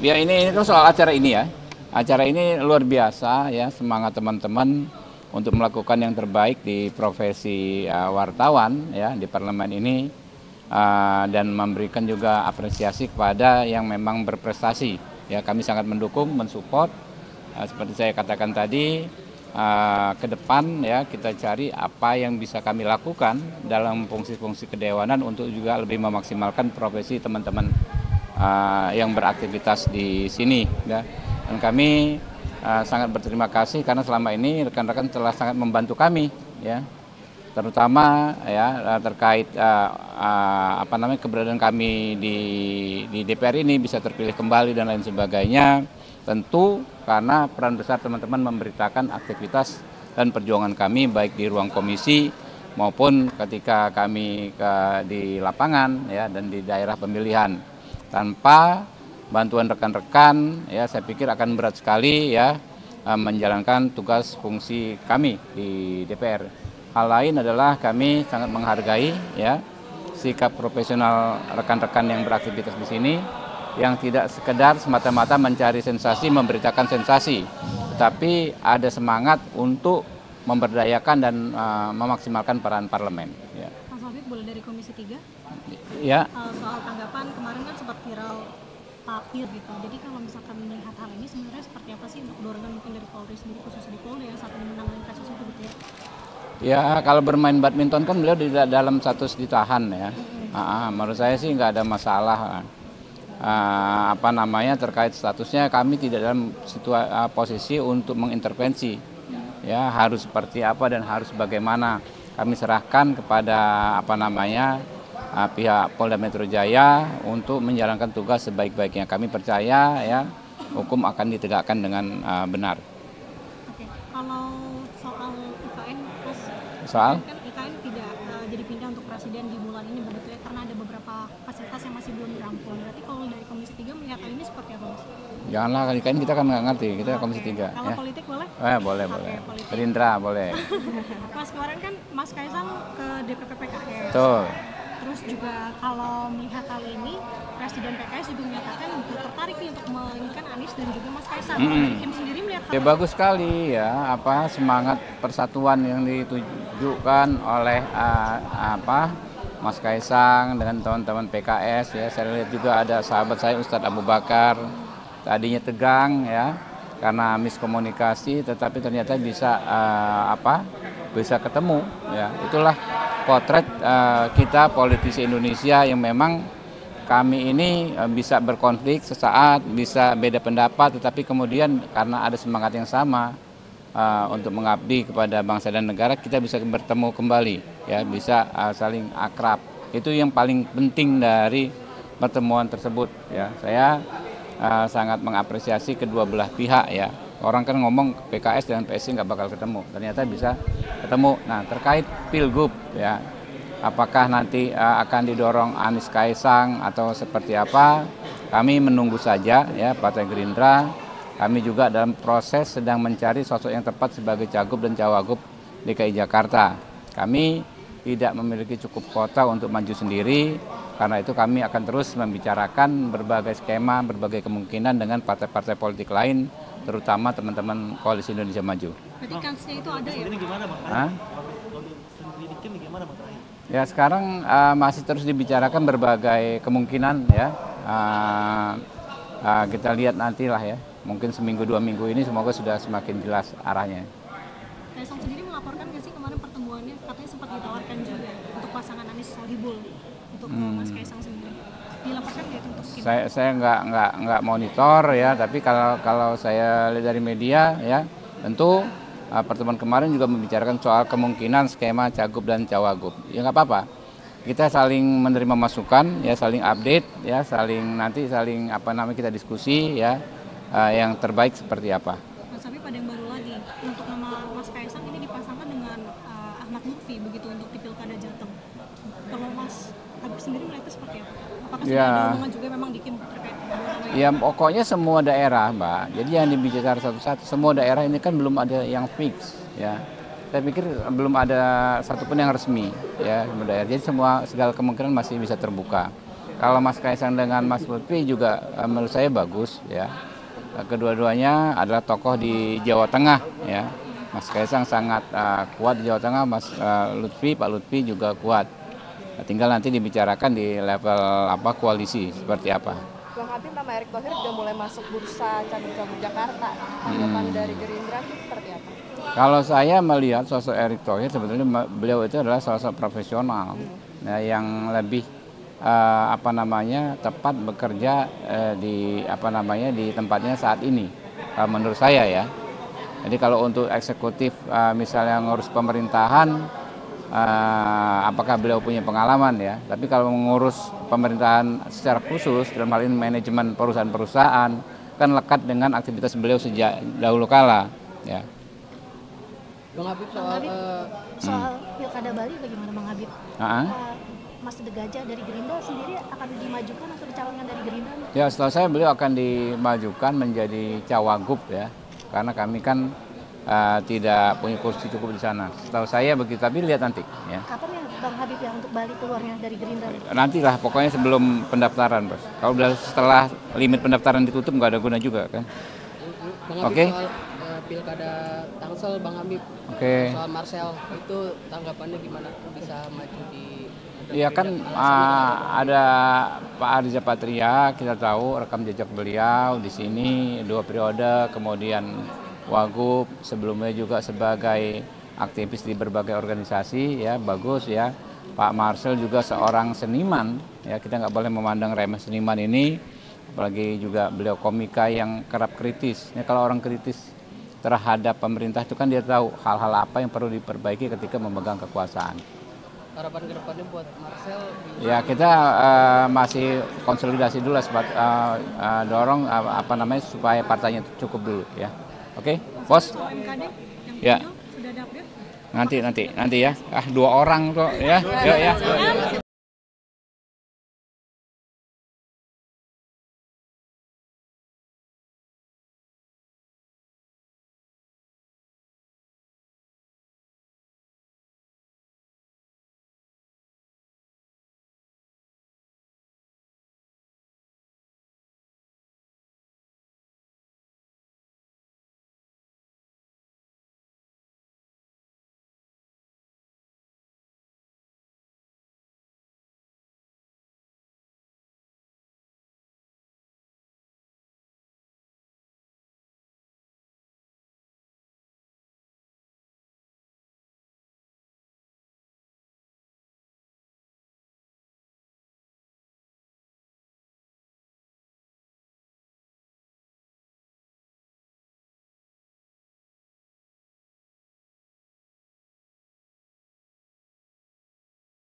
Ya ini kan soal acara ini ya. Acara ini luar biasa ya, semangat teman-teman untuk melakukan yang terbaik di profesi wartawan ya di parlemen ini, dan memberikan juga apresiasi kepada yang memang berprestasi. Ya, kami sangat mendukung, mensupport. Seperti saya katakan tadi, ke depan ya kita cari apa yang bisa kami lakukan dalam fungsi-fungsi kedewanan untuk juga lebih memaksimalkan profesi teman-teman yang beraktivitas di sini ya. Dan kami sangat berterima kasih karena selama ini rekan-rekan telah sangat membantu kami ya, terutama ya terkait keberadaan kami di DPR ini bisa terpilih kembali dan lain sebagainya, tentu karena peran besar teman-teman memberitakan aktivitas dan perjuangan kami baik di ruang komisi maupun ketika kami di lapangan ya dan di daerah pemilihan. Tanpa bantuan rekan-rekan ya saya pikir akan berat sekali ya menjalankan tugas fungsi kami di DPR. Hal lain adalah kami sangat menghargai ya sikap profesional rekan-rekan yang beraktivitas di sini, yang tidak sekedar semata-mata mencari sensasi, memberitakan sensasi, tetapi ada semangat untuk memberdayakan dan memaksimalkan peran parlemen. Ya. Mas Habib, boleh dari Komisi 3? Ya. Soal tanggapan kemarin kan sempat viral Pak Pir gitu. Jadi kalau misalkan melihat hal ini sebenarnya seperti apa sih untuk dorongan mungkin dari Polri sendiri, khususnya di Polri yang saat ini menangani kasus itu gitu ya? Ya, kalau bermain badminton kan beliau di dalam status ditahan ya. Menurut saya sih nggak ada masalah. Terkait statusnya kami tidak dalam posisi untuk mengintervensi. Ya, harus seperti apa dan harus bagaimana. Kami serahkan kepada pihak Polda Metro Jaya untuk menjalankan tugas sebaik-baiknya. Kami percaya ya hukum akan ditegakkan dengan benar. Oke, kalau soal IKN, Mas, Soal? kan IKN tidak jadi pindah untuk presiden di bulan ini begitu ya, karena ada beberapa fasilitas yang masih belum dirampung. Berarti kalau dari Komisi 3 melihat hal ini seperti apa, Mas? Janganlah, IKN kita kan nggak ngerti, kita Komisi 3. Kalau Ya. politik boleh? Boleh. Politik. Gerindra boleh. Mas, kemarin kan Mas Kaisang ke DPP PKS. Betul. Terus juga kalau melihat hal ini, Presiden PKS juga menyatakan tertarik nih untuk menginginkan Anies dan juga Mas Kaisang. Dari Kim sendiri melihat hal Ya bagus sekali ya semangat persatuan yang ditujukan oleh Mas Kaisang dengan teman-teman PKS ya. Saya lihat juga ada sahabat saya Ustadz Abu Bakar, tadinya tegang ya karena miskomunikasi, tetapi ternyata bisa ketemu ya. Itulah potret kita politisi Indonesia yang memang kami ini bisa berkonflik sesaat, bisa beda pendapat, tetapi kemudian karena ada semangat yang sama untuk mengabdi kepada bangsa dan negara, kita bisa bertemu kembali ya, bisa saling akrab. Itu yang paling penting dari pertemuan tersebut ya. Saya sangat mengapresiasi kedua belah pihak ya. Orang kan ngomong PKS dan PSI nggak bakal ketemu, ternyata bisa ketemu. Nah, terkait Pilgub ya, apakah nanti akan didorong Anies Kaisang atau seperti apa? Kami menunggu saja ya, Partai Gerindra. Kami juga dalam proses sedang mencari sosok yang tepat sebagai cagup dan cawagup DKI Jakarta. Kami tidak memiliki cukup kota untuk maju sendiri. Karena itu kami akan terus membicarakan berbagai skema, berbagai kemungkinan dengan partai-partai politik lain, terutama teman-teman Koalisi Indonesia Maju. Berarti kansnya itu ada ya? Gimana, Bang? Ya sekarang masih terus dibicarakan berbagai kemungkinan ya. Kita lihat nantilah ya. Mungkin seminggu 2 minggu ini semoga sudah semakin jelas arahnya. Kaisang sendiri melaporkan nggak sih kemarin pertemuannya, katanya sempat ditawarkan juga untuk pasangan Anies Sohibul untuk Mas Kaisang sendiri. Dilaporkan nggak itu untuk Kim? Saya nggak monitor ya, tapi kalau saya lihat dari media ya, tentu pertemuan kemarin juga membicarakan soal kemungkinan skema cagup dan cawagup. Ya nggak apa-apa. Kita saling menerima masukan ya, saling update ya, saling kita diskusi ya, yang terbaik seperti apa. Mas Habib, ada yang baru lagi untuk nama Mas Kaisang ini dipasangkan dengan Ahmad Lutfi begitu untuk di Pilkada Jateng. Kalau Mas Habib sendiri melihatnya seperti apa? Apakah sudah ada omongan juga memang di Kim terkait dengan nama Ya pokoknya semua daerah, Mbak. Jadi yang dibicara satu-satu, semua daerah ini kan belum ada yang fix ya. Saya pikir belum ada satupun yang resmi ya semua daerah. Jadi segala kemungkinan masih bisa terbuka. Kalau Mas Kaisang dengan Mas Lutfi juga menurut saya bagus ya. Kedua-duanya adalah tokoh di Jawa Tengah ya. Mas Kaisang sangat kuat di Jawa Tengah, Pak Lutfi juga kuat. Tinggal nanti dibicarakan di level koalisi seperti apa. Bang Habib, nama Erick Thohir sudah mulai masuk bursa cabur-cabur Jakarta. Tanggapan dari Gerindra itu seperti apa? Kalau saya melihat sosok Erick Thohir, sebetulnya beliau itu adalah sosok profesional yang lebih tepat bekerja di tempatnya saat ini. Menurut saya ya. Jadi kalau untuk eksekutif misalnya ngurus pemerintahan, apakah beliau punya pengalaman ya? Tapi kalau mengurus pemerintahan secara khusus dalam hal ini manajemen perusahaan-perusahaan kan lekat dengan aktivitas beliau sejak dahulu kala ya. Bang Habib, soal Pilkada Bali bagaimana Bang Habib? Mas Degaja dari Gerindra sendiri akan dimajukan atau dicalonkan dari Gerindra? Ya, setahu saya beliau akan dimajukan menjadi cawagup ya, karena kami kan tidak punya kursi cukup di sana. Setahu saya begitu, tapi lihat nanti. Ya. Kapan ya Bang Habib ya untuk Bali keluarnya dari Gerindra? Nantilah, pokoknya sebelum pendaftaran, Bos. Kalau setelah limit pendaftaran ditutup nggak ada guna juga kan. Bang Habib, soal Pilkada Tangsel, Bang Habib, soal Marcel itu tanggapannya gimana? Bisa maju di? Ya kan ada Pak Arija Patria, kita tahu rekam jejak beliau di sini 2 periode, kemudian Wagub, sebelumnya juga sebagai aktivis di berbagai organisasi ya, bagus ya. Pak Marcel juga seorang seniman ya, kita nggak boleh memandang remeh seniman ini, apalagi juga beliau komika yang kerap kritis. Ya, kalau orang kritis terhadap pemerintah itu kan dia tahu hal-hal apa yang perlu diperbaiki ketika memegang kekuasaan. Harapan ke depannya buat Marcel? Ya kita masih konsolidasi dulu dorong supaya partainya cukup dulu ya. Oke, Bos. MKD Ya. sudah ada update? Nanti ya. 2 orang kok ya. Yuk ya.